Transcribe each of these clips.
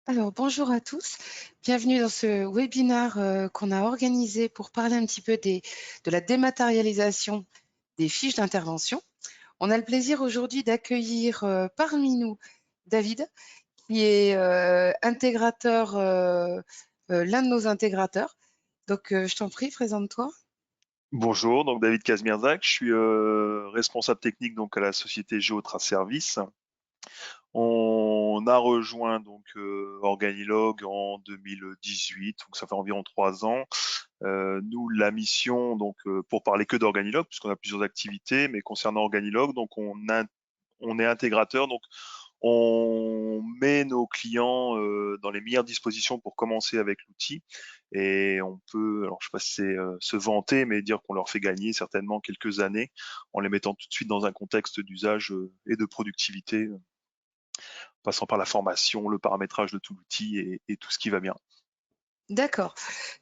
Alors, bonjour à tous. Bienvenue dans ce webinaire qu'on a organisé pour parler un petit peu de la dématérialisation des fiches d'intervention. On a le plaisir aujourd'hui d'accueillir parmi nous David, qui est intégrateur, l'un de nos intégrateurs. Donc, je t'en prie, présente-toi. Bonjour, donc David Kazmierzak, je suis responsable technique donc à la société Geotra Service. On a rejoint donc Organilog en 2018, donc ça fait environ 3 ans. Nous, la mission, donc pour parler que d'Organilog, puisqu'on a plusieurs activités, mais concernant Organilog, donc on est intégrateur, donc on met nos clients dans les meilleures dispositions pour commencer avec l'outil et on peut, alors je sais pas si c'est se vanter, mais dire qu'on leur fait gagner certainement quelques années en les mettant tout de suite dans un contexte d'usage et de productivité, passant par la formation, le paramétrage de tout l'outil et tout ce qui va bien. D'accord.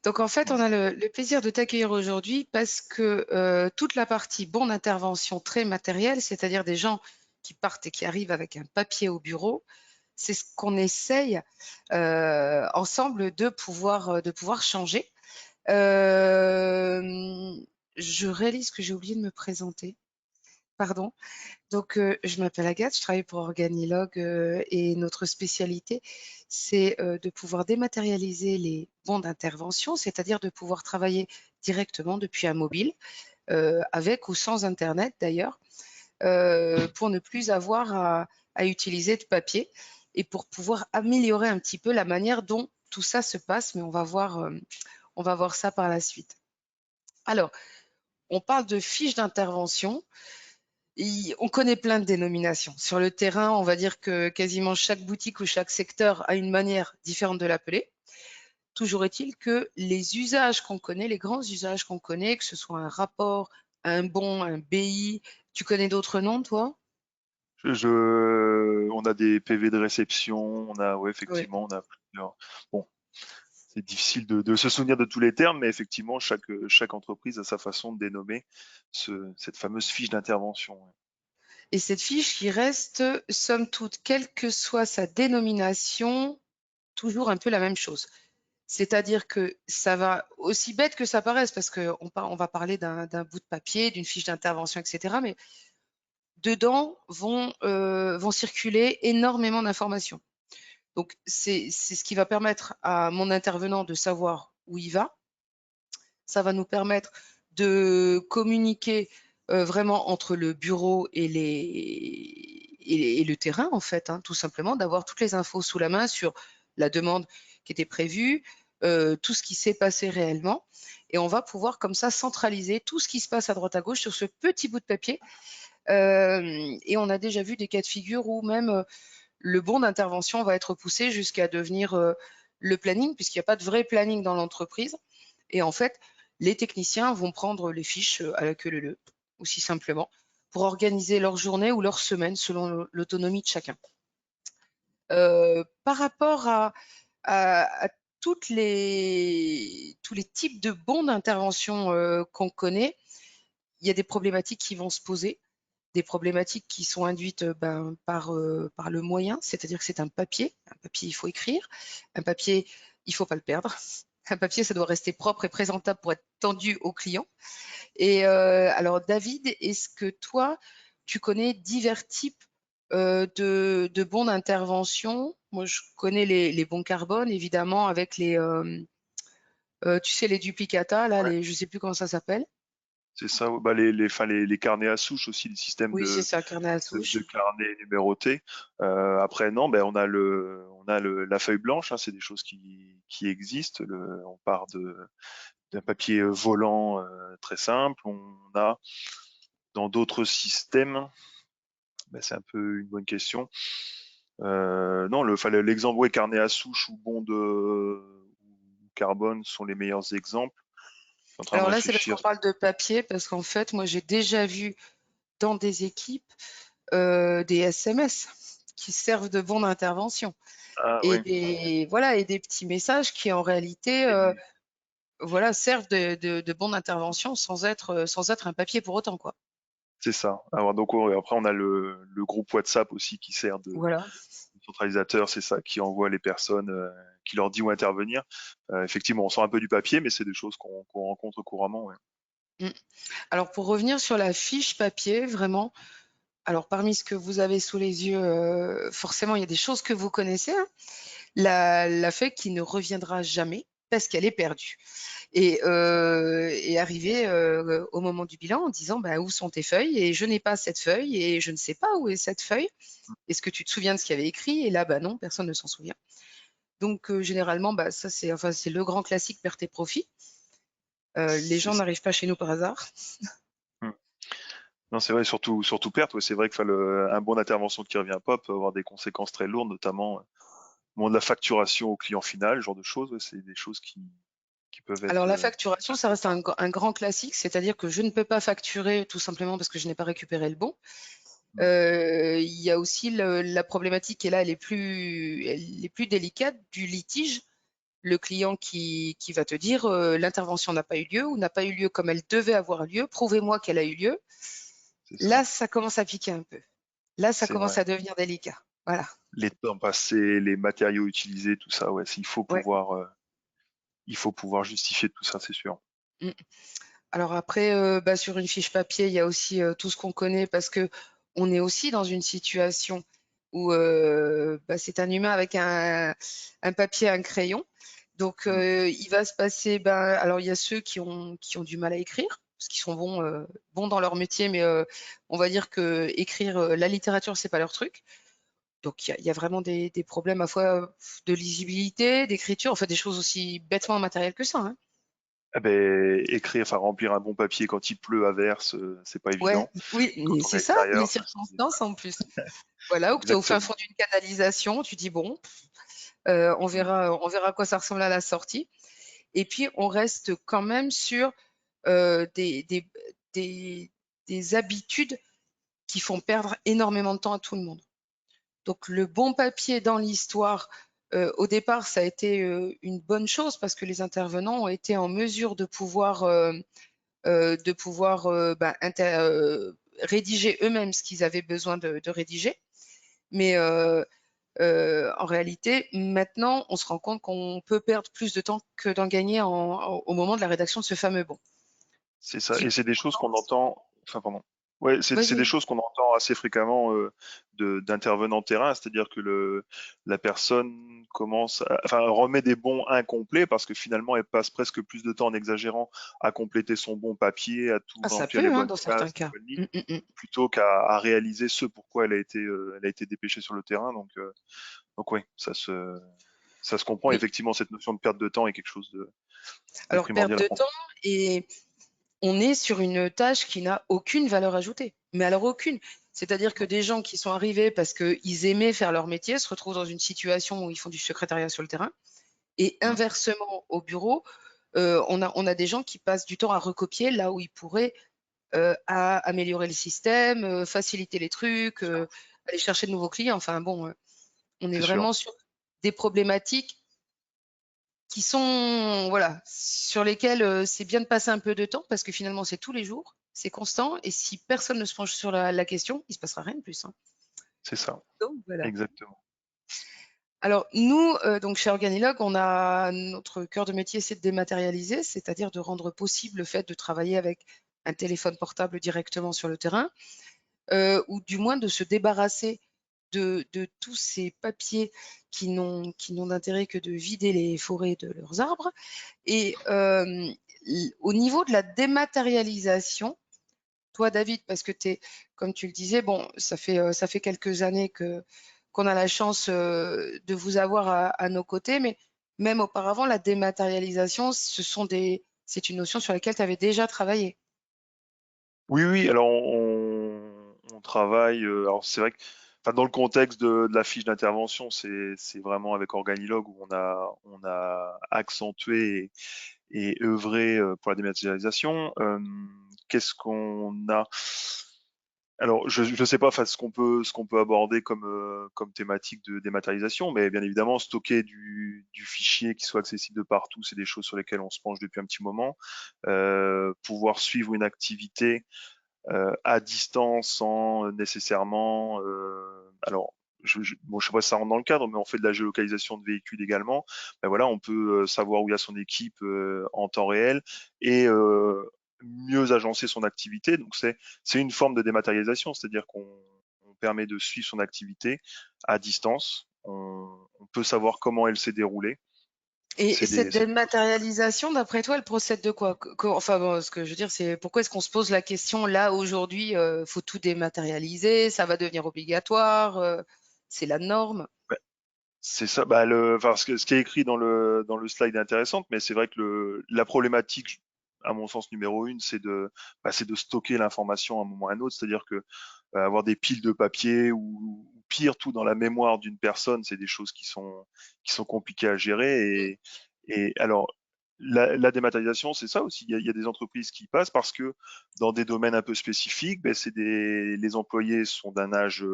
Donc, en fait, on Voilà. a le plaisir de t'accueillir aujourd'hui parce que toute la partie bon d'intervention très matérielle, c'est-à-dire des gens qui partent et qui arrivent avec un papier au bureau, c'est ce qu'on essaye ensemble de pouvoir changer. Euh, je réalise que j'ai oublié de me présenter. Pardon. Donc, je m'appelle Agathe, je travaille pour Organilog et notre spécialité, c'est de pouvoir dématérialiser les bons d'intervention, c'est-à-dire de pouvoir travailler directement depuis un mobile, avec ou sans Internet d'ailleurs, pour ne plus avoir à utiliser de papier et pour pouvoir améliorer un petit peu la manière dont tout ça se passe, mais on va voir ça par la suite. Alors, on parle de fiches d'intervention. On connaît plein de dénominations. Sur le terrain, on va dire que quasiment chaque boutique ou chaque secteur a une manière différente de l'appeler. Toujours est-il que les usages qu'on connaît, les grands usages qu'on connaît, que ce soit un rapport, un bon, un BI, tu connais d'autres noms, toi? On a des PV de réception, ouais, Oui. effectivement, on a plusieurs. Bon, c'est difficile de se souvenir de tous les termes, mais effectivement, chaque entreprise a sa façon de dénommer cette fameuse fiche d'intervention. Ouais. Et cette fiche qui reste, somme toute, quelle que soit sa dénomination, toujours un peu la même chose. C'est-à-dire que ça va, aussi bête que ça paraisse, parce qu'on va parler d'un bout de papier, d'une fiche d'intervention, etc. Mais dedans vont circuler énormément d'informations. Donc, c'est ce qui va permettre à mon intervenant de savoir où il va. Ça va nous permettre de communiquer vraiment entre le bureau et le terrain, en fait, hein, tout simplement, d'avoir toutes les infos sous la main sur la demande qui était prévue, tout ce qui s'est passé réellement. Et on va pouvoir comme ça centraliser tout ce qui se passe à droite à gauche sur ce petit bout de papier. Et on a déjà vu des cas de figure où même le bon d'intervention va être poussé jusqu'à devenir le planning, puisqu'il n'y a pas de vrai planning dans l'entreprise. Et en fait, les techniciens vont prendre les fiches à la queue leu-leu, aussi simplement, pour organiser leur journée ou leur semaine selon l'autonomie de chacun. Par rapport à tous les types de bons d'intervention qu'on connaît, il y a des problématiques qui vont se poser, des problématiques qui sont induites par le moyen, c'est-à-dire que c'est un papier, il faut écrire, un papier, il ne faut pas le perdre. Un papier, ça doit rester propre et présentable pour être tendu au client. Et alors, David, est-ce que toi, tu connais divers types de bons d'intervention? Moi, je connais les bons carbone, évidemment, avec tu sais, les duplicata, là, Ouais, je ne sais plus comment ça s'appelle. c'est ça. Ouais. Bah, les carnets à souche aussi, les systèmes Oui, c'est de, ça, carnet à de souche. carnets numérotés. Après, non, ben, la feuille blanche, hein, c'est des choses qui existent. On part d'un papier volant très simple. On a dans d'autres systèmes, ben, c'est un peu une bonne question. Non, l'exemple, ouais, carnet à souche ou bon de ou carbone sont les meilleurs exemples. Je suis en train de Alors là, c'est parce réfléchir. qu'on parle de papier, parce qu'en fait, moi, j'ai déjà vu dans des équipes des SMS qui servent de bons d'intervention Ah et oui, voilà, et des petits messages qui, en réalité, et des- voilà, servent de bons d'intervention sans être un papier pour autant, quoi. c'est ça. Alors, donc, après, on a le groupe WhatsApp aussi qui sert de Voilà. centralisateur, c'est ça, qui envoie les personnes, qui leur dit où intervenir. Effectivement, on sort un peu du papier, mais c'est des choses qu'on rencontre couramment. Ouais. Mmh. Alors pour revenir sur la fiche papier, vraiment, alors parmi ce que vous avez sous les yeux, forcément il y a des choses que vous connaissez, hein. La feuille qui ne reviendra jamais parce qu'elle est perdue et arriver, au moment du bilan en disant: «Bah, où sont tes feuilles?» et «Je n'ai pas cette feuille et je ne sais pas où est cette feuille. Est-ce que tu te souviens de ce qu'il y avait écrit?» et là, bah, non, personne ne s'en souvient. Donc généralement, bah, ça c'est enfin c'est le grand classique perte et profit. Les C'est gens ça. n'arrivent pas chez nous par hasard. Mm. Non, c'est vrai, surtout perte. Ouais, c'est vrai que un bon d'intervention qui revient pas peut avoir des conséquences très lourdes, notamment au moment de la facturation au client final, ce genre de choses. Ouais, c'est des choses qui peuvent Alors être la facturation, ça assez reste graves. un grand classique, c'est-à-dire que je ne peux pas facturer tout simplement parce que je n'ai pas récupéré le bon. Mm. Il y a aussi la problématique et là elle est plus délicate du litige. Le client qui va te dire, l'intervention n'a pas eu lieu ou n'a pas eu lieu comme elle devait avoir lieu, prouvez-moi qu'elle a eu lieu. C'est ça. Là, ça commence à piquer un peu. Là, ça C'est vrai. commence à devenir délicat. Voilà. Les temps passés, les matériaux utilisés, tout ça, ouais, Ouais. il faut pouvoir justifier tout ça, c'est sûr. Mmh. Alors après, bah, sur une fiche papier, il y a aussi, tout ce qu'on connaît parce qu'on est aussi dans une situation où, bah, c'est un humain avec un papier, un crayon. Donc, Mm. il va se passer, ben, alors il y a ceux qui ont du mal à écrire, parce qu'ils sont bons dans leur métier, mais, on va dire qu'écrire, la littérature, c'est pas leur truc. Donc il y a vraiment des problèmes à la fois, de lisibilité, d'écriture, en fait des choses aussi bêtement matérielles que ça, hein. Eh ben, écrire, enfin remplir un bon papier quand il pleut à verse, c'est pas Ouais, évident. oui, Quand mais on est à c'est ça, les l'extérieur, circonstances en plus. Voilà, ou que tu es au fin exactement. fond d'une canalisation, tu dis: «Bon, Mm. on verra à quoi ça ressemble à la sortie» et puis on reste quand même sur, des des habitudes qui font perdre énormément de temps à tout le monde. Donc le bon papier dans l'histoire, au départ, ça a été, une bonne chose parce que les intervenants ont été en mesure de pouvoir, bah, rédiger eux-mêmes ce qu'ils avaient besoin de rédiger. Mais en réalité, maintenant, on se rend compte qu'on peut perdre plus de temps que d'en gagner au moment de la rédaction de ce fameux bon. C'est ça, Qui et c'est des choses qu'on entend. Enfin, pardon. Ouais, c'est Vas-y, des vas-y. choses qu'on entend assez fréquemment d'intervenants terrain, c'est-à-dire que la personne enfin, remet des bons incomplets parce que finalement elle passe presque plus de temps en exagérant à compléter son bon papier, à tout Ah ça remplir les peut, hein, bonnes dans certains cases, les cas. bonnes lignes, Mmh, mmh mh. plutôt qu'à réaliser ce pourquoi elle a été dépêchée sur le terrain. Donc oui, ça se comprend. Oui. Effectivement, cette notion de perte de temps est quelque chose de Alors perte primordial à de comprendre. temps et on est sur une tâche qui n'a aucune valeur ajoutée, mais alors aucune. C'est-à-dire que des gens qui sont arrivés parce qu'ils aimaient faire leur métier se retrouvent dans une situation où ils font du secrétariat sur le terrain et Mm. inversement au bureau, on a des gens qui passent du temps à recopier là où ils pourraient, améliorer le système, faciliter les trucs, aller chercher de nouveaux clients. Enfin bon, on est C'est sûr. vraiment sur des problématiques qui sont voilà, sur lesquels, c'est bien de passer un peu de temps parce que finalement c'est tous les jours, c'est constant et si personne ne se penche sur la question, il se passera rien de plus, hein. C'est ça. Donc voilà. Exactement. Alors nous, donc chez Organilog, on a notre cœur de métier, c'est de dématérialiser, c'est-à-dire de rendre possible le fait de travailler avec un téléphone portable directement sur le terrain, ou du moins de se débarrasser de tous ces papiers qui n'ont d'intérêt que de vider les forêts de leurs arbres et au niveau de la dématérialisation, toi David, parce que tu es comme tu le disais, bon, ça fait quelques années qu'on a la chance, de vous avoir à nos côtés, mais même auparavant, la dématérialisation, c'est une notion sur laquelle tu avais déjà travaillé? Oui, oui, alors on travaille. Alors c'est vrai que, enfin, dans le contexte de la fiche d'intervention, c'est vraiment avec Organilog où on a accentué et œuvré pour la dématérialisation. Qu'est-ce qu'on a? Alors je sais pas, enfin, ce qu'on peut aborder comme thématique de dématérialisation, mais bien évidemment stocker du fichier qui soit accessible de partout, c'est des choses sur lesquelles on se penche depuis un petit moment. Pouvoir suivre une activité à distance sans nécessairement. Alors, bon, je sais pas si ça rentre dans le cadre, mais on fait de la géolocalisation de véhicules également. Ben voilà, on peut savoir où il y a son équipe en temps réel et mieux agencer son activité. Donc c'est une forme de dématérialisation, c'est-à-dire qu'on permet de suivre son activité à distance. On peut savoir comment elle s'est déroulée. Et C'est cette des dématérialisation, d'après toi, elle procède de quoi? Enfin bon, ce que je veux dire, c'est pourquoi est-ce qu'on se pose la question là aujourd'hui, faut tout dématérialiser, ça va devenir obligatoire, c'est la norme. C'est ça. Enfin, ce qui est écrit dans le slide est intéressant, mais c'est vrai que la problématique, à mon sens numéro une, c'est de stocker l'information à un moment ou à un autre. C'est-à-dire que avoir des piles de papier ou pire, tout dans la mémoire d'une personne, c'est des choses qui sont compliquées à gérer. Et alors, la dématérialisation, c'est ça aussi. Il y a des entreprises qui passent parce que dans des domaines un peu spécifiques, les employés sont d'un âge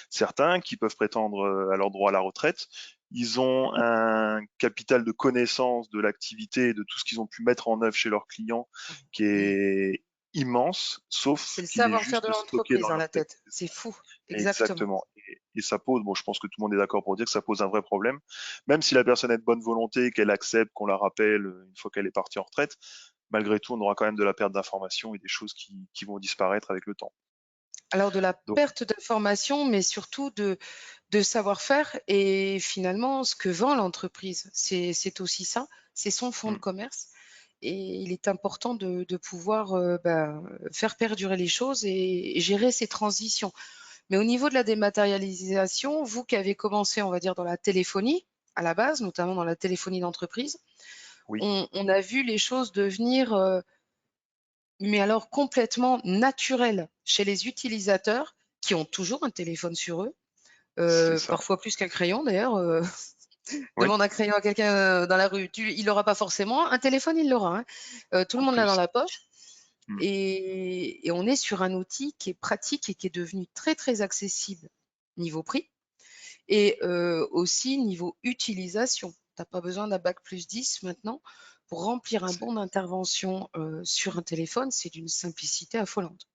certains qui peuvent prétendre à leur droit à la retraite. Ils ont un capital de connaissance de l'activité et de tout ce qu'ils ont pu mettre en œuvre chez leurs clients qui Mmh. est immense, C'est sauf le qu'il est savoir-faire de juste stocké l'entreprise dans dans leur la tête. tête. C'est fou, exactement. Exactement. Et ça pose, bon, je pense que tout le monde est d'accord pour dire que ça pose un vrai problème. Même si la personne est de bonne volonté, qu'elle accepte qu'on la rappelle une fois qu'elle est partie en retraite, malgré tout, on aura quand même de la perte d'informations et des choses qui vont disparaître avec le temps. Alors de la Donc, perte d'information, mais surtout de savoir-faire et finalement ce que vend l'entreprise. C'est aussi ça, c'est son fonds de hmm, commerce et il est important de pouvoir, faire perdurer les choses et gérer ces transitions. Mais au niveau de la dématérialisation, vous qui avez commencé, on va dire, dans la téléphonie, à la base, notamment dans la téléphonie d'entreprise, oui, on a vu les choses devenir, mais alors complètement naturelles chez les utilisateurs qui ont toujours un téléphone sur eux, c'est ça. parfois plus qu'un crayon d'ailleurs, Oui, demande un crayon à quelqu'un, dans la rue, il l'aura pas forcément, un téléphone, il l'aura, hein. Tout le en monde l'a dans plus. la poche Hmm. et on est sur un outil qui est pratique et qui est devenu très, très accessible niveau prix et aussi niveau utilisation. Tu as pas besoin d'un bac+10 maintenant pour remplir un C'est bon d'intervention, sur un téléphone, c'est d'une simplicité affolante.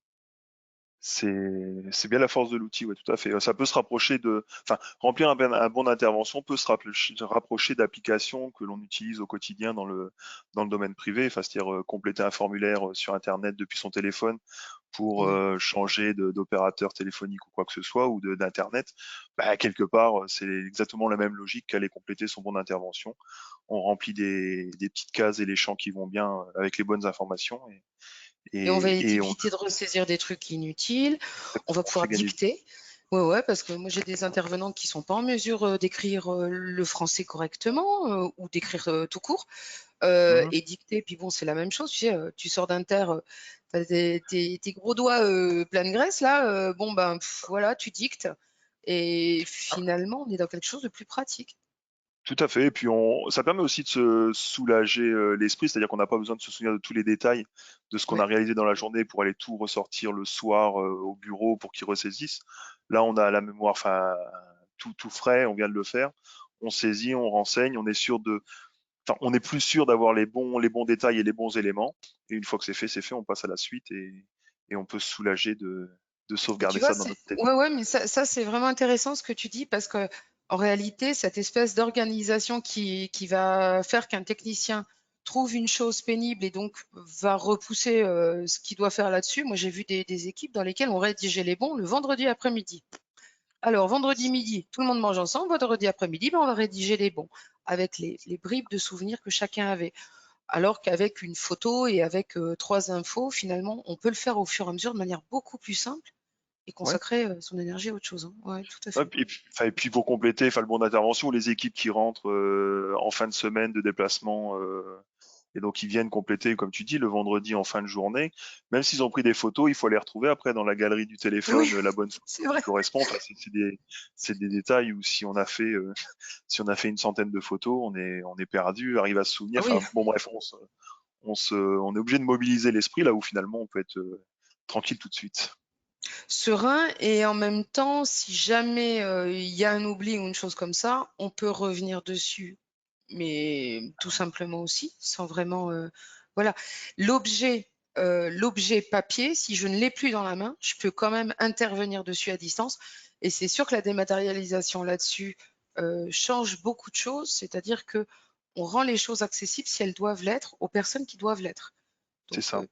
c'est bien la force de l'outil, ouais, tout à fait. Ça peut se rapprocher enfin, remplir un bon d'intervention peut se rapprocher d'applications que l'on utilise au quotidien dans le domaine privé, enfin, c'est-à-dire compléter un formulaire sur Internet depuis son téléphone pour Mmh. changer d'opérateur téléphonique ou quoi que ce soit ou d'Internet. Bah, quelque part, c'est exactement la même logique qu'aller compléter son bon d'intervention. On remplit des petites cases et les champs qui vont bien avec les bonnes informations Et on va et on éviter de ressaisir des trucs inutiles. On va on fait pouvoir gagner. dicter. Ouais, ouais, parce que moi j'ai des intervenantes qui sont pas en mesure, d'écrire, le français correctement, ou d'écrire, tout court, Mhm. et dicter. Puis bon, c'est la même chose, tu sais, tu sors d'inter, tu as tes gros doigts, pleins de graisse là, bon ben, voilà, tu dictes et finalement, on est dans quelque chose de plus pratique. Tout à fait. Et puis ça permet aussi de se soulager l'esprit, c'est-à-dire qu'on n'a pas besoin de se souvenir de tous les détails de ce qu'on Ouais. a réalisé dans la journée pour aller tout ressortir le soir au bureau pour qu'ils ressaisissent. Là, on a la mémoire, enfin, tout frais, on vient de le faire. On saisit, on renseigne, on est sûr enfin, on est plus sûr d'avoir les bons détails et les bons éléments. Et une fois que c'est fait, on passe à la suite et on peut se soulager de Et tu sauvegarder vois, ça dans c'est notre tête. ouais, ouais, mais ça, c'est vraiment intéressant ce que tu dis parce que en réalité, cette espèce d'organisation qui va faire qu'un technicien trouve une chose pénible et donc va repousser, ce qu'il doit faire là-dessus. Moi, j'ai vu des équipes dans lesquelles on rédigeait les bons le vendredi après-midi. Alors vendredi midi, tout le monde mange ensemble. Vendredi après-midi, ben, on va rédiger les bons avec les bribes de souvenirs que chacun avait. Alors qu'avec une photo et avec, 3 infos, finalement, on peut le faire au fur et à mesure de manière beaucoup plus simple et Ouais. consacrer, son énergie à autre chose, hein. Ouais, tout à Ouais, fait. enfin, et puis pour compléter, enfin, le bon d'intervention, les équipes qui rentrent en fin de semaine de déplacement et donc ils viennent compléter, comme tu dis, le vendredi en fin de journée. Même s'ils ont pris des photos, il faut les retrouver après dans la galerie du Oui, téléphone, la bonne c'est photo qui vrai. correspond. Enfin, c'est des détails où si on a fait si on a fait une centaine de photos, on est perdu, arrive à se souvenir. Ah oui, Enfin bon bref, on est obligé de mobiliser l'esprit là où finalement on peut être tranquille tout de suite. serein et en même temps, si jamais, il y a un oubli ou une chose comme ça, on peut revenir dessus, mais tout simplement aussi, sans vraiment, voilà. L'objet l'objet papier, si je ne l'ai plus dans la main, je peux quand même intervenir dessus à distance. Et c'est sûr que la dématérialisation là-dessus change beaucoup de choses, c'est-à-dire que on rend les choses accessibles si elles doivent l'être aux personnes qui doivent l'être. C'est Donc, ça.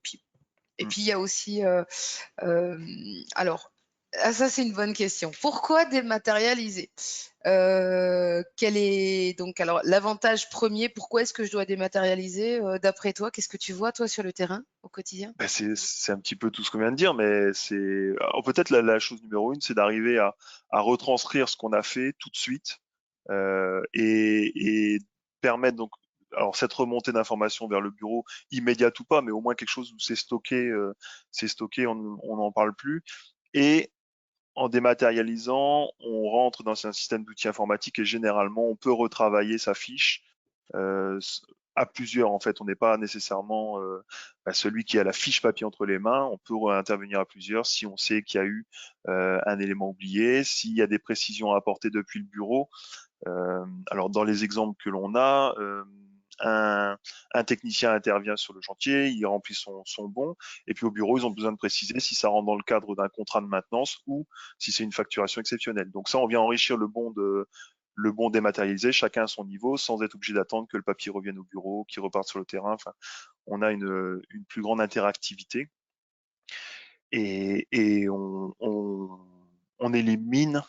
et Mm. puis il y a aussi, euh, alors, ça c'est une bonne question. Pourquoi dématérialiser? Quel est donc alors l'avantage premier? Pourquoi est-ce que je dois dématérialiser? D'après toi, qu'est-ce que tu vois toi sur le terrain au quotidien? Ben, c'est un petit peu tout ce qu'on vient de dire, mais alors, peut-être la chose numéro une, c'est d'arriver à retranscrire ce qu'on a fait tout de suite et permettre donc alors cette remontée d'informations vers le bureau immédiate ou pas, mais au moins quelque chose où c'est stocké, on n'en parle plus. Et en dématérialisant, on rentre dans un système d'outils informatiques et généralement on peut retravailler sa fiche euh, à plusieurs. En fait, on n'est pas nécessairement celui qui a la fiche papier entre les mains. On peut intervenir à plusieurs si on sait qu'il y a eu un élément oublié, s'il y a des précisions à apporter depuis le bureau. Alors, dans les exemples que l'on a, un technicien intervient sur le chantier, il remplit son bon, et puis au bureau, ils ont besoin de préciser si ça rentre dans le cadre d'un contrat de maintenance ou si c'est une facturation exceptionnelle. Donc ça, on vient enrichir le bon dématérialisé, chacun à son niveau, sans être obligé d'attendre que le papier revienne au bureau, qu'il reparte sur le terrain. Enfin, on a une plus grande interactivité et on élimine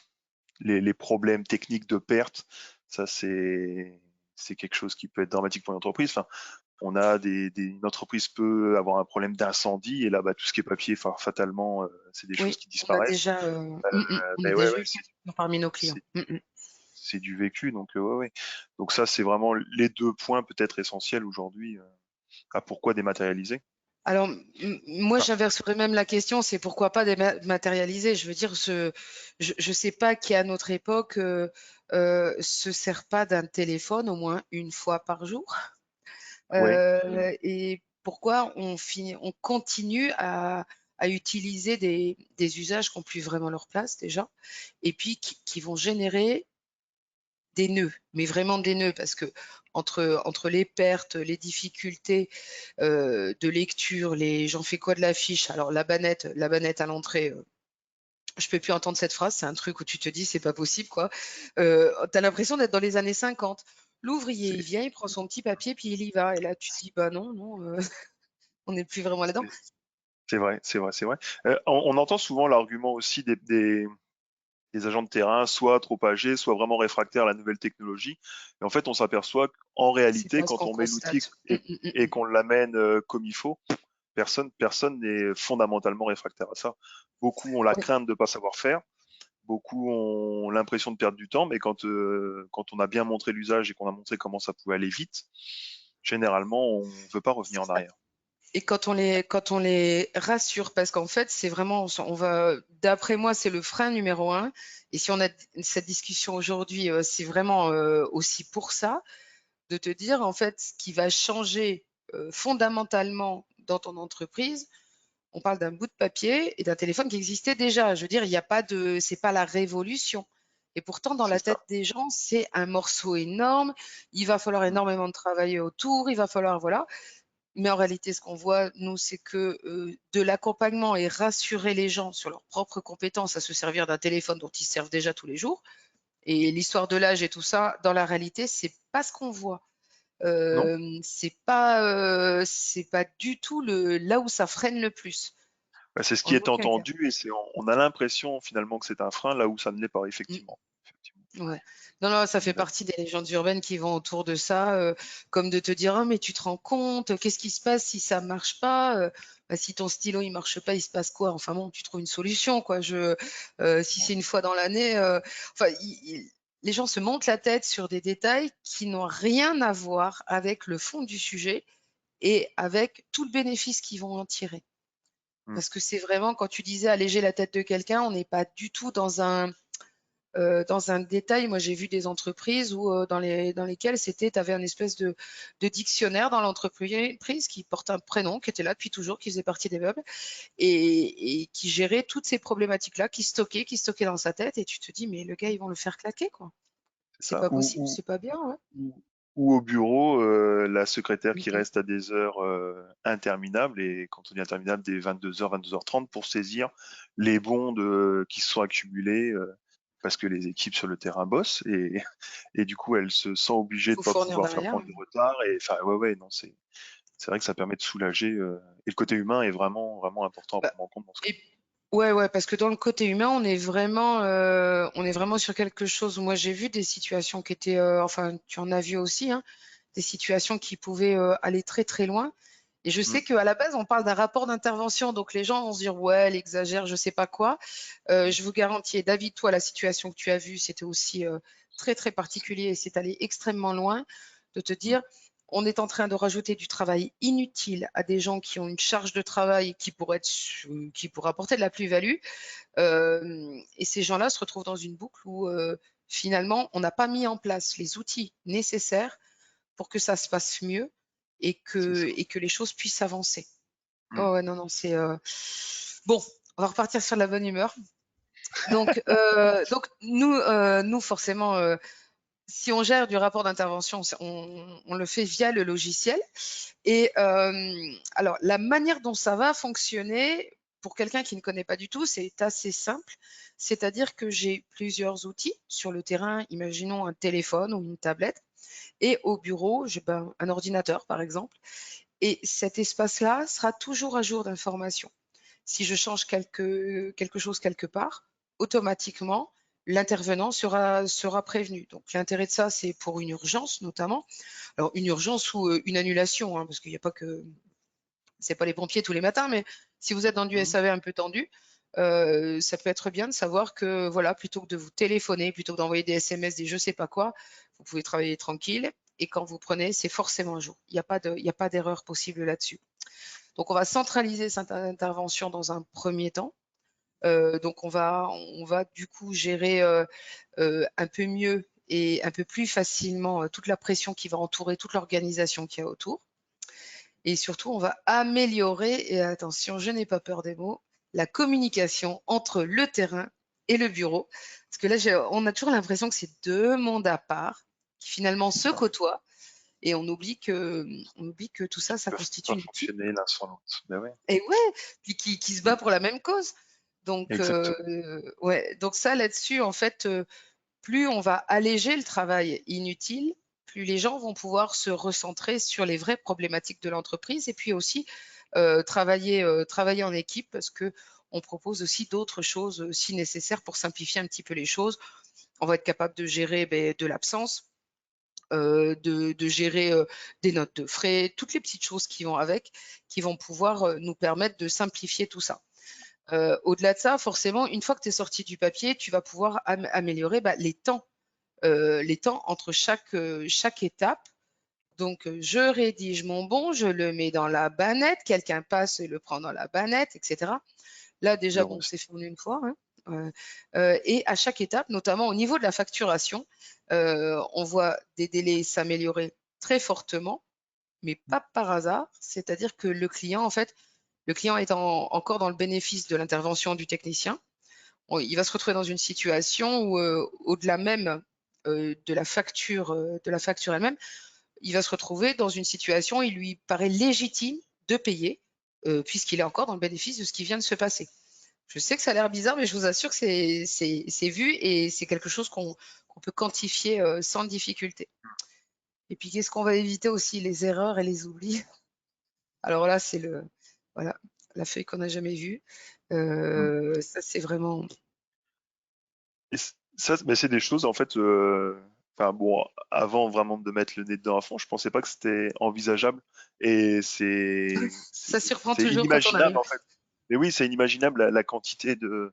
les problèmes techniques de perte. Ça, c'est quelque chose qui peut être dramatique pour une entreprise. Enfin, on a une entreprise peut avoir un problème d'incendie et là, bah, tout ce qui est papier, fatalement, c'est des choses Oui, qui disparaissent. on a Mais ouais, déjà ouais, eu le cas parmi nos clients. c'est du vécu. Donc, ouais, ouais. Donc ça, c'est vraiment les deux points peut-être essentiels aujourd'hui à pourquoi dématérialiser. Alors, moi, Ah, j'inverserais même la question, c'est pourquoi pas dématérialiser? Je veux dire, je sais pas qui à notre époque se sert pas d'un téléphone au moins une fois par jour. ouais. Et pourquoi on continue à utiliser des usages qui n'ont plus vraiment leur place déjà, et puis qui vont générer des nœuds, mais vraiment des nœuds, parce que entre les pertes, les difficultés de lecture, j'en fais quoi de la fiche? Alors la bannette à l'entrée, je peux plus entendre cette phrase, c'est un truc où tu te dis c'est pas possible quoi. Tu as l'impression d'être dans les années 50. L'ouvrier, il C'est vient, il prend son petit papier, puis il y va. Et là, tu te dis, bah non, non, on n'est plus vraiment là-dedans. c'est vrai, c'est vrai, c'est vrai. On entend souvent l'argument aussi des agents de terrain, soit trop âgés, soit vraiment réfractaires à la nouvelle technologie. Et en fait, on s'aperçoit qu'en C'est réalité, pas ce quand qu'on on met l'outil constate. et qu'on l'amène comme il faut, personne n'est fondamentalement réfractaire à ça. Beaucoup ont la Oui, crainte de ne pas savoir faire, beaucoup ont l'impression de perdre du temps, mais quand on a bien montré l'usage et qu'on a montré comment ça pouvait aller vite, généralement, on ne veut pas revenir c'est en ça. arrière. Et quand on les rassure, parce qu'en fait, c'est vraiment, d'après moi, c'est le frein numéro un. Et si on a cette discussion aujourd'hui, c'est vraiment aussi pour ça, de te dire, en fait, ce qui va changer fondamentalement dans ton entreprise, on parle d'un bout de papier et d'un téléphone qui existait déjà. Je veux dire, il n'y a pas de, c'est pas la révolution. Et pourtant, dans C'est la ça. tête des gens, c'est un morceau énorme. Il va falloir Mm. énormément de travailler autour. Il va falloir, voilà. Mais en réalité, ce qu'on voit, nous, c'est que de l'accompagnement et rassurer les gens sur leurs propres compétences à se servir d'un téléphone dont ils se servent déjà tous les jours. Et l'histoire de l'âge et tout ça, dans la réalité, c'est pas ce qu'on voit. Non? C'est pas du tout là où ça freine le plus. Bah, c'est ce qui En est aucun cas. entendu et on a l'impression finalement que c'est un frein là où ça ne l'est pas, Mm. effectivement. Effectivement. Ouais. Non, non, ça On est fait d'accord. partie des légendes urbaines qui vont autour de ça, comme de te dire, ah, mais tu te rends compte, qu'est-ce qui se passe si ça marche pas? Bah, si ton stylo il marche pas, il se passe quoi? Enfin bon, tu trouves une solution, quoi. Si c'est une fois dans l'année, enfin, les gens se montent la tête sur des détails qui n'ont rien à voir avec le fond du sujet et avec tout le bénéfice qu'ils vont en tirer. Mm. Parce que c'est vraiment, quand tu disais alléger la tête de quelqu'un, on n'est pas du tout dans un détail. Moi, j'ai vu des entreprises où, dans lesquelles tu avais un espèce de dictionnaire dans l'entreprise qui porte un prénom, qui était là depuis toujours, qui faisait partie des meubles, et qui gérait toutes ces problématiques-là, qui stockait dans sa tête, et tu te dis, mais le gars, ils vont le faire claquer, quoi. C'est C'est ça. pas possible, c'est pas bien, ouais. Ou, ou au bureau, la secrétaire Mm, qui mm. reste à des heures interminables, et quand on dit interminable, des 22h, 22h30 pour saisir les bons qui se sont accumulés parce que les équipes sur le terrain bossent, et du coup elle se sent obligée de Faut pas fournir pouvoir faire derrière. prendre de retard, et enfin ouais ouais non c'est vrai que ça permet de soulager, et le côté humain est vraiment vraiment important à Bah, prendre en compte dans ce cas. et ouais, ouais, parce que dans le côté humain, on est vraiment sur quelque chose. Moi, j'ai vu des situations qui étaient, enfin, tu en as vu aussi, hein, des situations qui pouvaient aller très très loin. Et je Mm, sais qu'à la base, on parle d'un rapport d'intervention, donc les gens vont se dire, ouais, elle exagère, je sais pas quoi. mm, Je vous garantis, et David, toi, la situation que tu as vue, c'était aussi très très particulier et c'est allé extrêmement loin de te mm, dire, on est en train de rajouter du travail inutile à des gens qui ont une charge de travail qui pourrait apporter de la plus-value. Et ces gens-là se retrouvent dans une boucle où finalement, on n'a pas mis en place les outils nécessaires pour que ça se passe mieux c'est ça. et que les choses puissent avancer. Mm. Oh ouais, non, non, c'est bon. On va repartir sur la bonne humeur. Donc nous forcément, si on gère du rapport d'intervention, on le fait via le logiciel. Et alors, la manière dont ça va fonctionner, pour quelqu'un qui ne connaît pas du tout, c'est assez simple. C'est-à-dire que j'ai plusieurs outils sur le terrain, imaginons un téléphone ou une tablette, et au bureau, j'ai un ordinateur, par exemple. Et cet espace-là sera toujours à jour d'informations. Si je change quelque chose quelque part, automatiquement, l'intervenant sera prévenu. Donc l'intérêt de ça, c'est pour une urgence notamment. Alors une urgence ou une annulation, hein, parce qu'il n'y a pas que c'est pas les pompiers tous les matins, mais si vous êtes dans du Mm. SAV un peu tendu, ça peut être bien de savoir que voilà, plutôt que de vous téléphoner, plutôt que d'envoyer des SMS, des je sais pas quoi, vous pouvez travailler tranquille. Et quand vous prenez, c'est forcément un jour. Il y a pas d'erreur possible là-dessus. Donc on va centraliser cette intervention dans un premier temps. Donc on va du coup gérer un peu mieux et un peu plus facilement toute la pression qui va entourer toute l'organisation qu'il y a autour. Et surtout, on va améliorer, et attention, je n'ai pas peur des mots, la communication entre le terrain et le bureau. Parce que là, on a toujours l'impression que c'est deux mondes à part qui finalement C'est se ça. côtoient et on oublie que tout ça, Ils ça peuvent constitue pas une équipe. fonctionner l'un sans l'autre. Ben ouais. Et ouais, puis qui se bat Mm. pour la même cause. Donc, Exactement. ouais, donc ça là-dessus, en fait, plus on va alléger le travail inutile, plus les gens vont pouvoir se recentrer sur les vraies problématiques de l'entreprise et puis aussi travailler en équipe parce que on propose aussi d'autres choses si nécessaire pour simplifier un petit peu les choses. On va être capable de gérer de l'absence, de gérer des notes de frais, toutes les petites choses qui vont avec, qui vont pouvoir nous permettre de simplifier tout ça. Au-delà de ça, forcément, une fois que tu es sorti du papier, tu vas pouvoir améliorer les temps entre chaque étape. Donc, je rédige mon bon, je le mets dans la bannette, quelqu'un passe et le prend dans la bannette, etc. Là, déjà, Le bon, reste. c'est fait en une fois, hein. Et à chaque étape, notamment au niveau de la facturation, on voit des délais s'améliorer très fortement, mais pas par hasard. C'est-à-dire que le client, en fait, le client étant encore dans le bénéfice de l'intervention du technicien, il va se retrouver dans une situation où, au-delà même de la facture elle-même, il va se retrouver dans une situation où il lui paraît légitime de payer, puisqu'il est encore dans le bénéfice de ce qui vient de se passer. Je sais que ça a l'air bizarre, mais je vous assure que c'est vu et c'est quelque chose qu'on peut quantifier sans difficulté. Et puis, qu'est-ce qu'on va éviter aussi? Les erreurs et les oublis. Alors là, c'est voilà, la feuille qu'on n'a jamais vue. Mm. Ça, c'est vraiment. Et ça, mais c'est des choses, en fait, enfin bon, avant vraiment de mettre le nez dedans à fond, je pensais pas que c'était envisageable. Et Ça surprend c'est toujours quand on inimaginable, arrive. en fait. Mais oui, c'est inimaginable la quantité de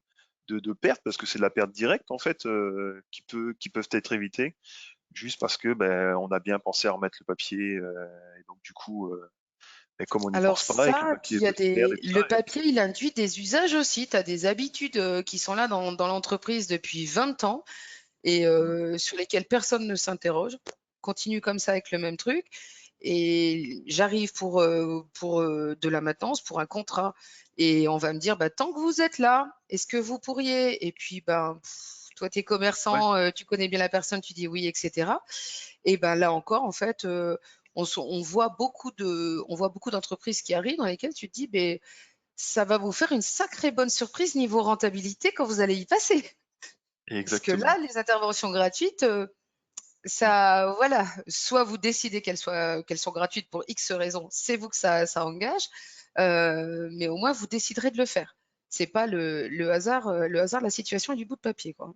pertes, parce que c'est de la perte directe, en fait, qui peuvent être évitées, juste parce que ben, on a bien pensé à remettre le papier, et donc du coup, ben, comme on n'y Alors pense pas, et que le ça, puis papier peut se perdre et tout le ça, papier, il induit des usages aussi. Tu as des habitudes qui sont là dans l'entreprise depuis 20 ans et sur lesquelles personne ne s'interroge. Continue comme ça avec le même truc. Et j'arrive pour de la maintenance, pour un contrat. Et on va me dire, bah, tant que vous êtes là, est-ce que vous pourriez? Et puis, ben, Toi, tu es Ouais, commerçant, tu connais bien la personne, tu dis oui, etc. Et ben là encore, en fait, on voit beaucoup d'entreprises qui arrivent dans lesquelles tu te dis, ben, ça va vous faire une sacrée bonne surprise niveau rentabilité quand vous allez y passer. Parce que là, exactement. les interventions gratuites, Mm. ça, voilà, soit vous décidez qu'elles sont gratuites pour X raisons, c'est vous que ça engage, mais au moins vous déciderez de le faire. C'est pas le hasard de la situation et du bout de papier, quoi.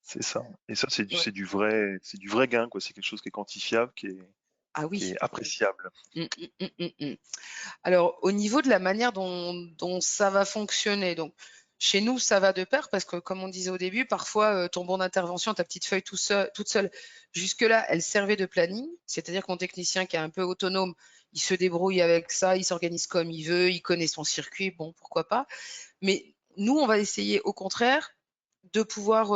C'est ça. Et ça, Ouais. c'est du vrai gain, quoi. C'est quelque chose qui est quantifiable, Ah qui oui. est appréciable. Mm, mm, mm, mm, mm. Alors, au niveau de la manière dont ça va fonctionner, donc chez nous, ça va de pair parce que, comme on disait au début, parfois ton bon d'intervention, ta petite feuille toute seule, jusque-là, elle servait de planning, c'est-à-dire que mon technicien qui est un peu autonome, il se débrouille avec ça, il s'organise comme il veut, il connaît son circuit, bon, pourquoi pas. Mais nous, on va essayer au contraire de pouvoir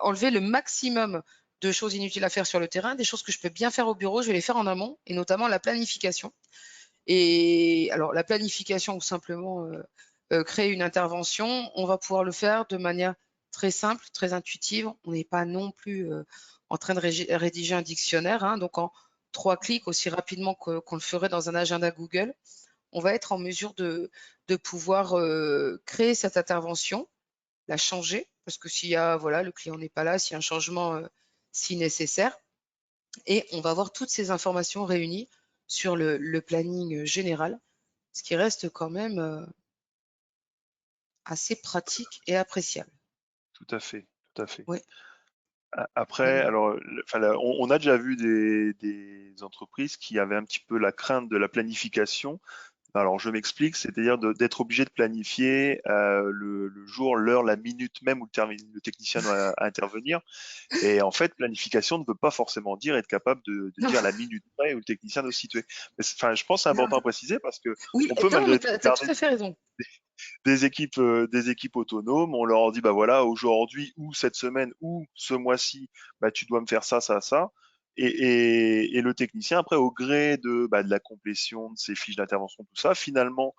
enlever le maximum de choses inutiles à faire sur le terrain, des choses que je peux bien faire au bureau, je vais les faire en amont, et notamment la planification. Et alors, la planification ou simplement créer une intervention, on va pouvoir le faire de manière très simple, très intuitive. On n'est pas non plus en train de rédiger un dictionnaire, hein, donc en 3 clics, aussi rapidement qu'on le ferait dans un agenda Google, on va être en mesure de pouvoir créer cette intervention, la changer, parce que s'il y a, voilà, le client n'est pas là, s'il y a un changement si nécessaire, et on va avoir toutes ces informations réunies sur le planning général, ce qui reste quand même assez pratique et appréciable. Tout à fait, tout à fait. Ouais. Après, Mm. alors, enfin, on a déjà vu des entreprises qui avaient un petit peu la crainte de la planification. Alors, je m'explique, c'est-à-dire d'être obligé de planifier le jour, l'heure, la minute même où le technicien doit intervenir. Et en fait, planification ne veut pas forcément dire être capable de Non, dire la minute près où le technicien doit se situer. Enfin, je pense que c'est important à non. préciser parce que Oui, on peut non, mais malgré tu tout as garder tout à fait raison. des équipes autonomes. On leur dit, bah voilà, aujourd'hui ou cette semaine ou ce mois-ci, bah tu dois me faire ça, ça, ça. Et le technicien, après, au gré de la complétion de ses fiches d'intervention, tout ça, finalement,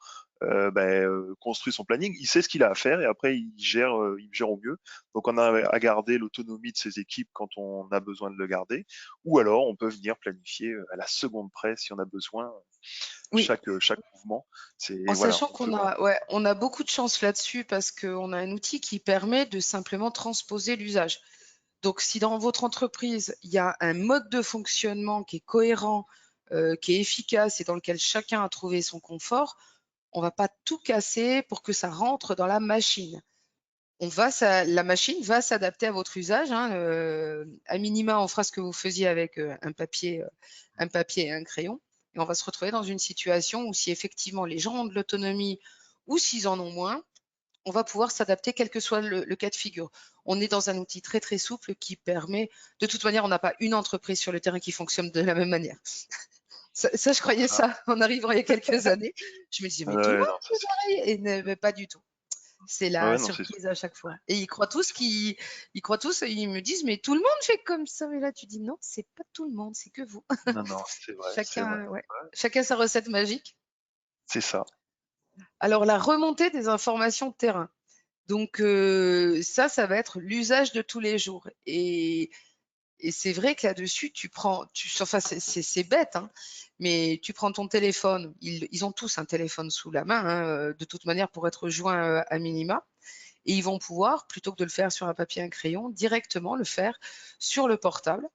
construit son planning. Il sait ce qu'il a à faire et après, il gère au mieux. Donc, on a à garder l'autonomie de ses équipes quand on a besoin de le garder. Ou alors, on peut venir planifier à la seconde près si on a besoin Oui, chaque mouvement. C'est en voilà, sachant qu'on a, ouais, on a beaucoup de chance là-dessus parce qu'on a un outil qui permet de simplement transposer l'usage. Donc, si dans votre entreprise, il y a un mode de fonctionnement qui est cohérent, qui est efficace et dans lequel chacun a trouvé son confort, on ne va pas tout casser pour que ça rentre dans la machine. La machine va s'adapter à votre usage, hein, à minima, on fera ce que vous faisiez avec un papier et un crayon. Et on va se retrouver dans une situation où si effectivement les gens ont de l'autonomie ou s'ils en ont moins, on va pouvoir s'adapter quel que soit le cas de figure. On est dans un outil très très souple qui permet, de toute manière, on n'a pas une entreprise sur le terrain qui fonctionne de la même manière. Ça, je alors croyais ça. ça en arrivant il y a quelques années. Je me disais, mais tout le Ouais, monde non, ça fait c'est pareil. Et mais pas du tout. C'est la ouais, non, c'est sûr. surprise à chaque fois. Et ils croient tous, ils me disent, mais tout le monde fait comme ça. Mais là, tu dis, non, c'est pas tout le monde, c'est que vous. Non, non, c'est vrai, c'est vrai. Chacun, ouais. Ouais, Chacun sa recette magique. c'est ça. Alors, la remontée des informations de terrain. Donc, ça va être l'usage de tous les jours. Et c'est vrai que là-dessus, enfin, c'est bête, hein, mais tu prends ton téléphone, ils ont tous un téléphone sous la main, hein, de toute manière, pour être joints à minima. Et ils vont pouvoir, plutôt que de le faire sur un papier et un crayon, directement le faire sur le portable,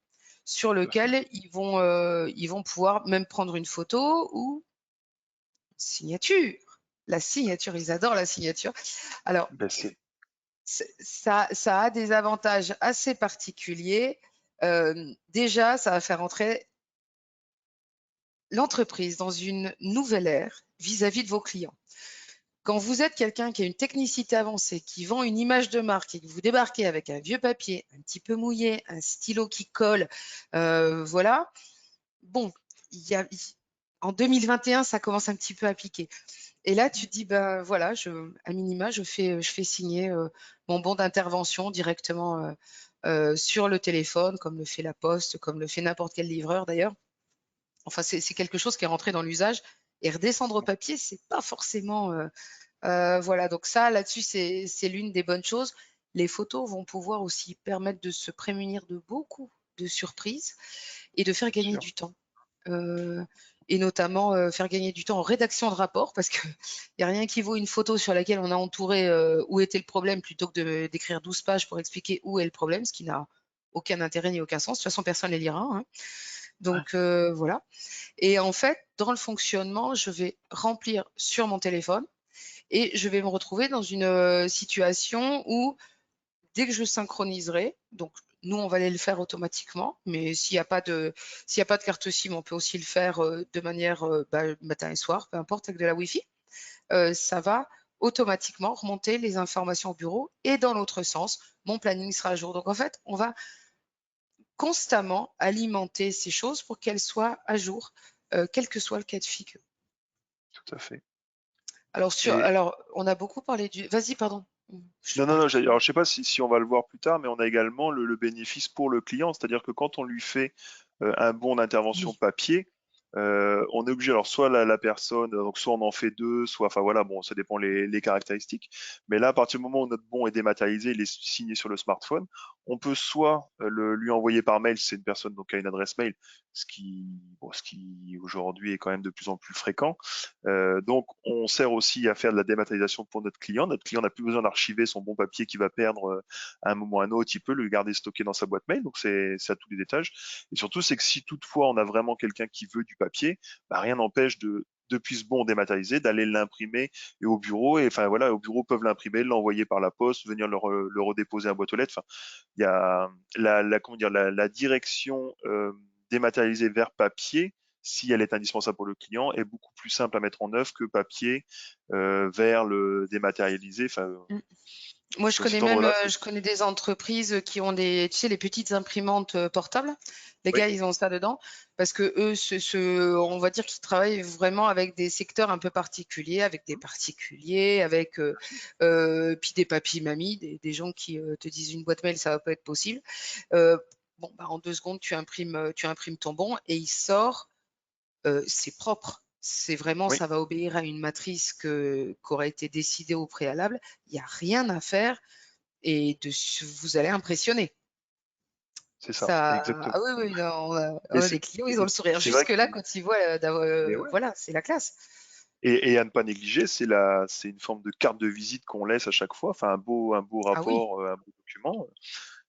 sur Tout à fait. lequel ils vont pouvoir même prendre une photo ou signature. La signature, ils adorent la signature. Alors, Ben, c'est ça a des avantages assez particuliers. Déjà, ça va faire entrer l'entreprise dans une nouvelle ère vis-à-vis de vos clients. Quand vous êtes quelqu'un qui a une technicité avancée, qui vend une image de marque et que vous débarquez avec un vieux papier, un petit peu mouillé, un stylo qui colle, voilà. Bon, il y a, en 2021, ça commence un petit peu à piquer. Et là, tu te dis, ben voilà, à minima, je fais signer mon bon d'intervention directement sur le téléphone, comme le fait la Poste, comme le fait n'importe quel livreur d'ailleurs. Enfin, c'est quelque chose qui est rentré dans l'usage. Et redescendre au papier, c'est pas forcément voilà, donc ça, là-dessus, c'est l'une des bonnes choses. Les photos vont pouvoir aussi permettre de se prémunir de beaucoup de surprises et de faire bien gagner sûr. du temps. Et notamment faire gagner du temps en rédaction de rapport, parce qu'il n'y a rien qui vaut une photo sur laquelle on a entouré où était le problème, plutôt que d'écrire 12 pages pour expliquer où est le problème, ce qui n'a aucun intérêt ni aucun sens. De toute façon, personne ne les lira, hein. Ouais. Donc voilà. Et en fait, dans le fonctionnement, je vais remplir sur mon téléphone et je vais me retrouver dans une situation où, dès que je synchroniserai, donc nous, on va aller le faire automatiquement, mais s'il y a pas de carte SIM, on peut aussi le faire de manière matin et soir, peu importe, avec de la Wi-Fi. Ça va automatiquement remonter les informations au bureau et dans l'autre sens, mon planning sera à jour. Donc en fait, on va constamment alimenter ces choses pour qu'elles soient à jour, quel que soit le cas de figure. Tout à fait. Alors, Et on a beaucoup parlé du. Vas-y, pardon. Je te non, non, coupe. non, alors je sais pas si on va le voir plus tard, mais on a également le bénéfice pour le client, c'est-à-dire que quand on lui fait un bon d'intervention Oui. papier, on est obligé, alors soit la personne, donc soit on en fait deux, soit, enfin voilà, bon, ça dépend les caractéristiques, mais là, à partir du moment où notre bon est dématérialisé, il est signé sur le smartphone, on peut soit lui envoyer par mail, si c'est une personne donc qui a une adresse mail, ce qui aujourd'hui est quand même de plus en plus fréquent. Donc, on sert aussi à faire de la dématérialisation pour notre client. Notre client n'a plus besoin d'archiver son bon papier qu'il va perdre à un moment ou à un autre. Il peut le garder stocké dans sa boîte mail. Donc, c'est à tous les étages. Et surtout, c'est que si toutefois on a vraiment quelqu'un qui veut du papier, bah, rien n'empêche depuis ce bon dématérialisé, d'aller l'imprimer et au bureau. Et enfin voilà, au bureau peuvent l'imprimer, l'envoyer par la poste, venir le redéposer à boîte aux lettres. Enfin, il y a comment dire, la direction dématérialisée vers papier, si elle est indispensable pour le client, est beaucoup plus simple à mettre en œuvre que papier vers le dématérialisé. Enfin, Mm. Moi, dans cet ordre-là, c'est je connais des entreprises qui ont tu sais, les petites imprimantes portables. Les oui, gars, ils ont ça dedans parce que eux, on va dire qu'ils travaillent vraiment avec des secteurs un peu particuliers, avec des particuliers, avec puis des papis mamies, des gens qui te disent une boîte mail, ça va pas être possible. Bon, bah, en 2 secondes, tu imprimes ton bon et il sort. C'est propre. C'est vraiment, oui, ça va obéir à une matrice qu'aurait été décidée au préalable. Il n'y a rien à faire et vous allez impressionner. c'est ça, Ça, exactement. ah oui, oui, non, Et les clients, ils ont le sourire c'est vrai que, jusque-là quand ils voient, mais ouais. voilà, c'est la classe. Et à ne pas négliger, c'est une forme de carte de visite qu'on laisse à chaque fois. Enfin, un beau Ah oui. rapport, un beau document.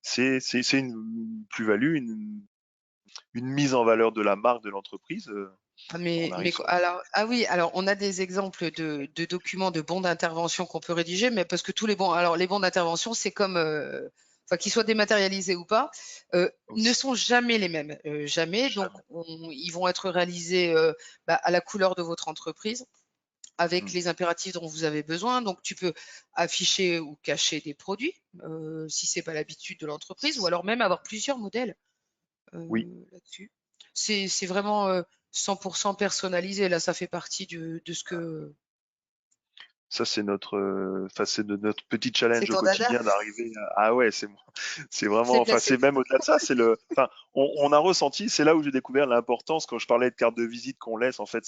C'est une plus-value, une mise en valeur de la marque de l'entreprise Ah, qu'on arrive sur. alors, ah oui, alors on a des exemples de documents, de bons d'intervention qu'on peut rédiger, mais parce que tous les bons, alors les bons d'intervention, c'est comme, enfin, qu'ils soient dématérialisés ou pas, ne sont jamais les mêmes, jamais. Donc, Jamais. ils vont être réalisés à la couleur de votre entreprise, avec Mm. les impératifs dont vous avez besoin. Donc, tu peux afficher ou cacher des produits, si c'est pas l'habitude de l'entreprise, ou alors même avoir plusieurs modèles Oui, là-dessus. C'est vraiment 100% personnalisé. Là, ça fait partie de ce que. ça c'est enfin c'est notre petit C'est challenge au ton dada. quotidien d'arriver à, ah ouais, c'est vraiment, C'est enfin placé. c'est même au-delà de ça, enfin on a ressenti, c'est là où j'ai découvert l'importance quand je parlais de carte de visite qu'on laisse. En fait,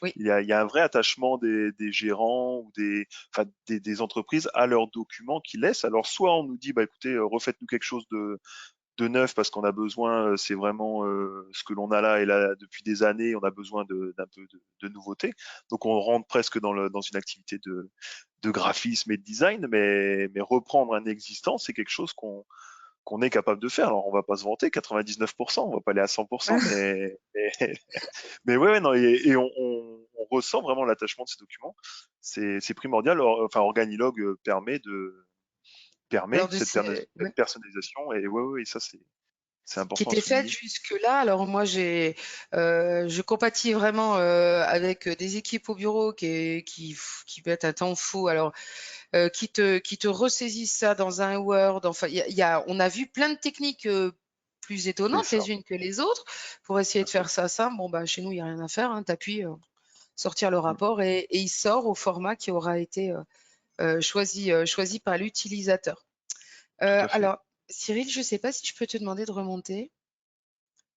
Oui. il y a un vrai attachement des gérants ou enfin des entreprises à leurs documents qu'ils laissent. Alors soit on nous dit bah écoutez, refaites-nous quelque chose de neuf parce qu'on a besoin, c'est vraiment ce que l'on a là et là depuis des années, on a besoin d'un peu de nouveauté. Donc on rentre presque dans une activité de graphisme et de design, mais reprendre un existant, c'est quelque chose qu'on est capable de faire. Alors on va pas se vanter, 99%, on va pas aller à 100%, mais ouais, ouais, non, et on ressent vraiment l'attachement de ces documents. C'est primordial. Enfin, Organilog permet Alors, ouais. cette personnalisation et ouais, ouais, et ça c'est Qui important à était faite souligner. jusque-là. Alors moi, je compatis vraiment avec des équipes au bureau qui mettent un temps fou. Alors, qui te ressaisissent ça dans un Word. Enfin, on a vu plein de techniques plus C'est étonnantes ça. les unes que les autres pour essayer Tout à de fait. faire ça simple. Bon, bah, chez nous, il n'y a rien à faire. Hein. Tu appuies, sortir le Mm. rapport et il sort au format qui aura été choisi par l'utilisateur. Tout à fait. Alors, Cyril, je ne sais pas si je peux te demander de remonter.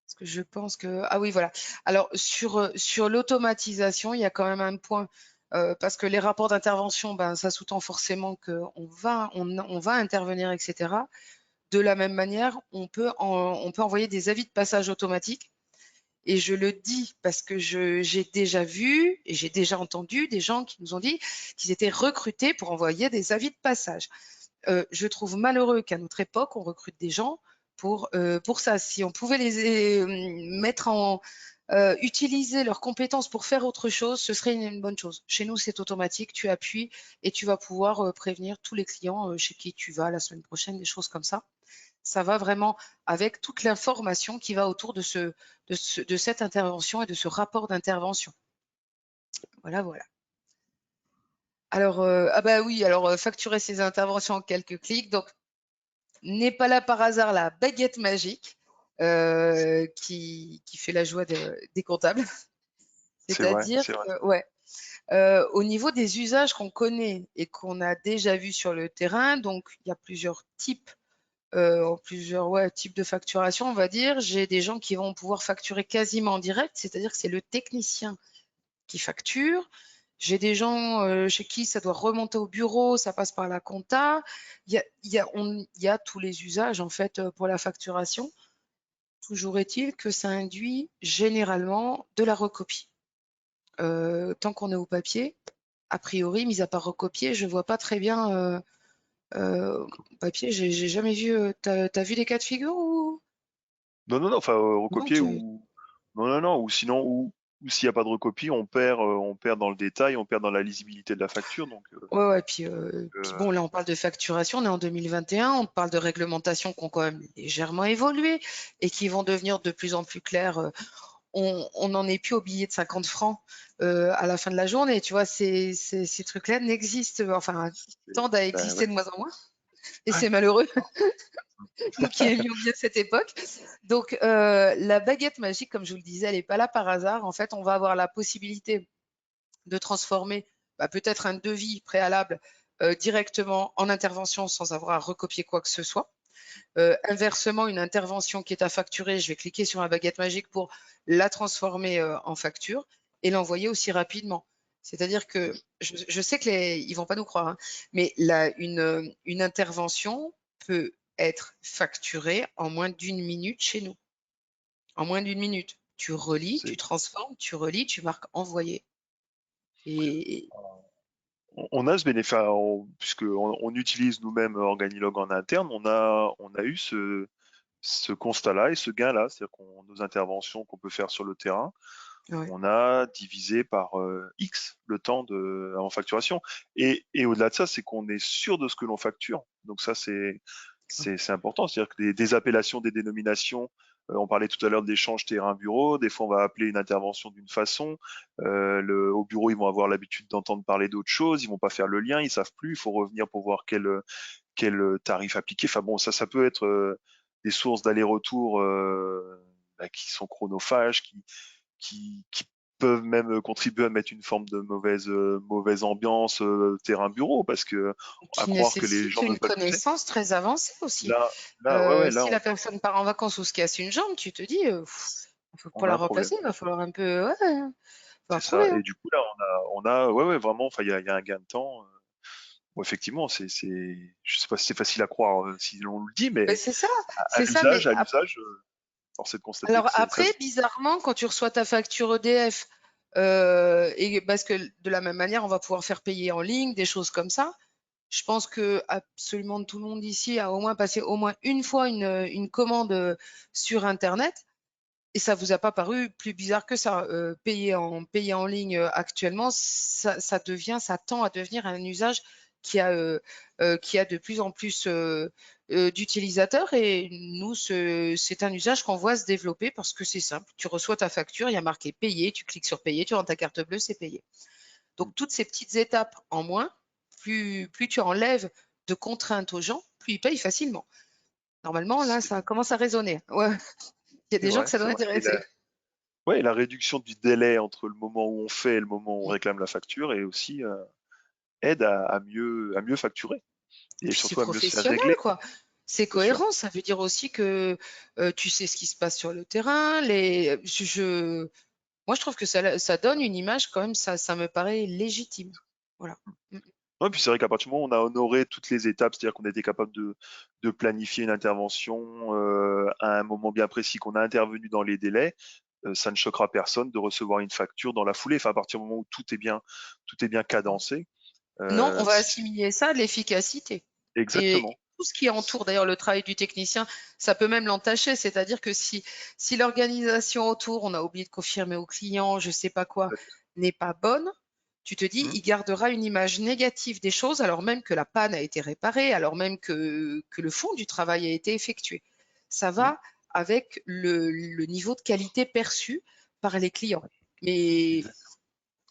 Parce que je pense que. Ah oui, voilà. Alors, sur l'automatisation, il y a quand même un point. parce que les rapports d'intervention, ben, ça sous-tend forcément qu'on va intervenir, etc. De la même manière, on peut envoyer des avis de passage automatiques. Et je le dis parce que j'ai déjà vu et j'ai déjà entendu des gens qui nous ont dit qu'ils étaient recrutés pour envoyer des avis de passage. Je trouve malheureux qu'à notre époque, on recrute des gens pour ça. Si on pouvait les mettre utiliser leurs compétences pour faire autre chose, ce serait une bonne chose. Chez nous, c'est automatique, tu appuies et tu vas pouvoir prévenir tous les clients chez qui tu vas la semaine prochaine, des choses comme ça. Ça va vraiment avec toute l'information qui va autour de cette intervention et de ce rapport d'intervention. Voilà, voilà. Alors, ah bah oui, alors facturer ses interventions en quelques clics. Donc, n'est pas là par hasard la baguette magique qui fait la joie des comptables. C'est vrai, C'est-à-dire c'est vrai. que, ouais, au niveau des usages qu'on connaît et qu'on a déjà vus sur le terrain, donc il y a plusieurs types types de facturation, on va dire. J'ai des gens qui vont pouvoir facturer quasiment en direct, c'est-à-dire que c'est le technicien qui facture. J'ai des gens chez qui ça doit remonter au bureau, ça passe par la compta. Il y a tous les usages en fait pour la facturation. Toujours est-il que ça induit généralement de la recopie. Tant qu'on est au papier, a priori, mis à part recopier, je vois pas très bien papier. J'ai jamais vu. T'as vu des cas de figure ou Non, non, non, enfin, non recopier ou non, non, non, ou sinon, ou s'il n'y a pas de recopie, on perd dans le détail, on perd dans la lisibilité de la facture. Donc, Ouais, ouais, puis bon, là, on parle de facturation, on est en 2021, on parle de réglementations qui ont quand même légèrement évolué et qui vont devenir de plus en plus claires. On n'en est plus au billet de 50 francs à la fin de la journée, tu vois, ces trucs-là n'existent, enfin, tendent à bah exister ouais, de moins en moins, et ouais. c'est malheureux, nous qui aimions bien cette époque. Donc, la baguette magique, comme je vous le disais, elle n'est pas là par hasard. En fait, on va avoir la possibilité de transformer peut-être un devis préalable directement en intervention sans avoir à recopier quoi que ce soit. Inversement, une intervention qui est à facturer, je vais cliquer sur la baguette magique pour la transformer en facture et l'envoyer aussi rapidement. C'est-à-dire que je sais qu'ils ne vont pas nous croire, hein, mais une intervention peut être facturée en moins d'une minute chez nous. En moins d'une minute. Tu relis, tu C'est- transformes, tu relis, tu marques envoyer. Et on a ce bénéfice, puisque on utilise nous-mêmes Organilog en interne, on a eu ce constat-là et ce gain-là, c'est-à-dire qu'on nos interventions qu'on peut faire sur le terrain, ouais. on a divisé par X le temps en facturation. Et au-delà de ça, c'est qu'on est sûr de ce que l'on facture. Donc ça, c'est important. C'est-à-dire que des appellations, des dénominations, on parlait tout à l'heure d'échange terrain-bureau. Des fois, on va appeler une intervention d'une façon. Au bureau, ils vont avoir l'habitude d'entendre parler d'autres choses. Ils vont pas faire le lien. Ils savent plus. Il faut revenir pour voir quel tarif appliquer. Enfin bon, ça peut être des sources d'aller-retour qui sont chronophages, qui peuvent même contribuer à mettre une forme de mauvaise ambiance terrain bureau parce que à Qui croire que les nécessite gens ne une veulent pas le faire. connaissance très avancée aussi. Là, ouais, ouais, là, Si la personne part en vacances ou se casse une jambe, tu te dis, on pour a la un problème. replacer, il va falloir un peu, ouais, il va C'est ça. trouver, hein. Et du coup, là, ouais, ouais, vraiment, enfin, il y a un gain de temps. Bon, effectivement, je sais pas si c'est facile à croire si on le dit, Ben, mais à c'est ça, mais l'usage, force est de constater alors que ça après, se. bizarrement, quand tu reçois ta facture EDF, et parce que de la même manière, on va pouvoir faire payer en ligne, des choses comme ça. Je pense que absolument tout le monde ici a au moins passé au moins une fois une commande sur Internet. Et ça vous a pas paru plus bizarre que ça? Payer en ligne actuellement, ça tend à devenir un usage qui a de plus en plus d'utilisateurs. Et nous, c'est un usage qu'on voit se développer parce que c'est simple. Tu reçois ta facture, il y a marqué payer, tu cliques sur payer, tu rentres ta carte bleue, c'est payé. Donc toutes ces petites étapes en moins, plus tu enlèves de contraintes aux gens, plus ils payent facilement. Normalement, là, C'est ça commence à résonner. Ouais, il y a c'est des gens que vrai, ça c'est doit vrai. intéresser. Ouais, la réduction du délai entre le moment où on fait et le moment où on réclame la facture et aussi aide à mieux facturer Et et puis c'est surtout à mieux se faire professionnel, régler, quoi. C'est bien sûr. cohérent. Ça veut dire aussi que tu sais ce qui se passe sur le terrain. moi, je trouve que ça donne une image quand même, ça me paraît légitime. Voilà. Mm. Ouais, puis c'est vrai qu'à partir du moment où on a honoré toutes les étapes, c'est-à-dire qu'on a été capable de planifier une intervention à un moment bien précis, qu'on a intervenu dans les délais, ça ne choquera personne de recevoir une facture dans la foulée. Enfin, à partir du moment où tout est bien cadencé, Non, on va c'est assimiler ça à l'efficacité. Et exactement. tout ce qui entoure d'ailleurs le travail du technicien, ça peut même l'entacher. C'est-à-dire que si l'organisation autour, on a oublié de confirmer au client, je sais pas quoi, n'est pas bonne, tu te dis, Mhm. il gardera une image négative des choses, alors même que la panne a été réparée, alors même que le fond du travail a été effectué. Ça Mhm. va avec le niveau de qualité perçu par les clients. Mais Exact.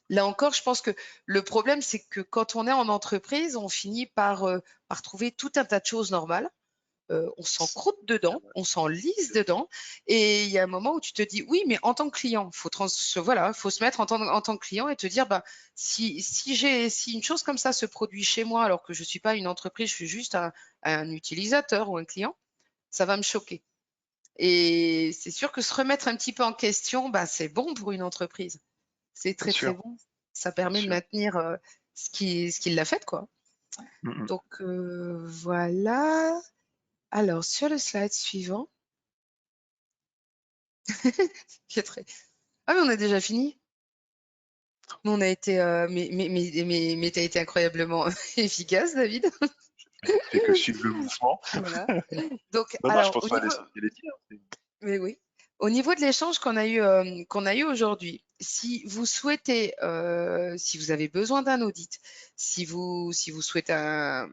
là encore, je pense que le problème, c'est que quand on est en entreprise, on finit par trouver tout un tas de choses normales. On s'en croûte dedans, on s'enlise dedans, et il y a un moment où tu te dis, oui, mais en tant que client, voilà, faut se mettre en tant que client et te dire, bah, si une chose comme ça se produit chez moi, alors que je suis pas une entreprise, je suis juste un utilisateur ou un client, ça va me choquer. Et c'est sûr que se remettre un petit peu en question, bah, c'est bon pour une entreprise. C'est Bien très, très sûr, bon. Ça bien permet de sûr. maintenir ce qu'il l'a fait, quoi. Mhm. Donc, voilà. Alors, sur le slide suivant, qui est très... Ah, mais on a déjà fini. Mais on a été, mais t'as été incroyablement efficace, David. Fait que suivre le mouvement. Voilà. Donc, Non, non, je alors, pense pas l'essentiel est dit, hein. mais oui. Au niveau de l'échange qu'on a eu aujourd'hui, si vous souhaitez, si vous avez besoin d'un audit, si vous souhaitez un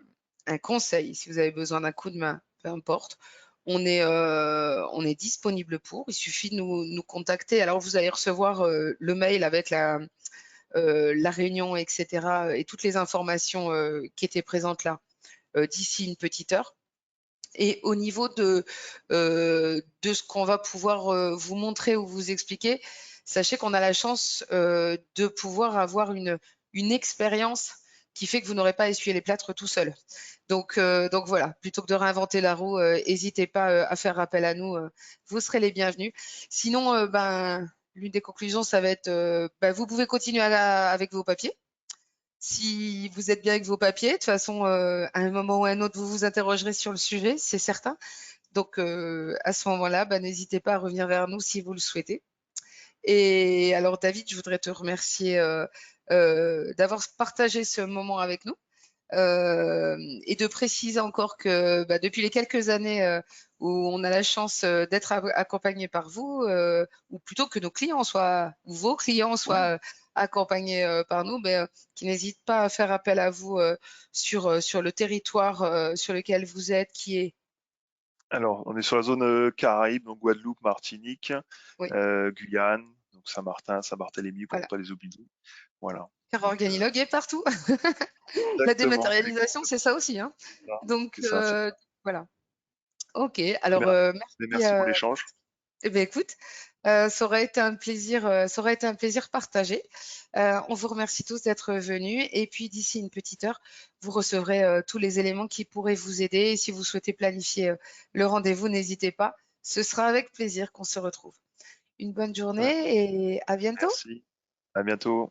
conseil, si vous avez besoin d'un coup de main, peu importe, on est disponible pour. Il suffit de nous contacter. Alors, vous allez recevoir le mail avec la réunion, etc., et toutes les informations qui étaient présentes là d'ici une petite heure. Et au niveau de ce qu'on va pouvoir vous montrer ou vous expliquer, sachez qu'on a la chance de pouvoir avoir une expérience qui fait que vous n'aurez pas à essuyer les plâtres tout seul. Donc voilà, plutôt que de réinventer la roue, n'hésitez pas à faire appel à nous, vous serez les bienvenus. Sinon, ben, l'une des conclusions, ça va être, ben, vous pouvez continuer avec vos papiers. Si vous êtes bien avec vos papiers, de toute façon, à un moment ou à un autre, vous vous interrogerez sur le sujet, c'est certain. Donc, à ce moment-là, bah, n'hésitez pas à revenir vers nous si vous le souhaitez. Et alors, David, je voudrais te remercier d'avoir partagé ce moment avec nous et de préciser encore que bah, depuis les quelques années où on a la chance d'être accompagné par vous, ou plutôt que nos clients soient, ou vos clients Ouais. soient accompagnés par nous, ben, qui n'hésitent pas à faire appel à vous sur le territoire sur lequel vous êtes, qui est, Alors, on est sur la zone Caraïbes, donc Guadeloupe, Martinique, oui, Guyane, donc Saint-Martin, Saint-Barthélemy, pour ne voilà. pas les oublier. Voilà. Car Donc, Organilog est partout. La exactement, dématérialisation, c'est ça aussi, hein. voilà. Donc, C'est ça, c'est ça. voilà. Ok, alors Mer- merci. Merci pour l'échange. Eh bien, écoute, ça aurait été un plaisir, ça aurait été un plaisir partagé. On vous remercie tous d'être venus. Et puis, d'ici une petite heure, vous recevrez tous les éléments qui pourraient vous aider. Et si vous souhaitez planifier le rendez-vous, n'hésitez pas. Ce sera avec plaisir qu'on se retrouve. Une bonne Ouais, journée et à bientôt. merci. À bientôt.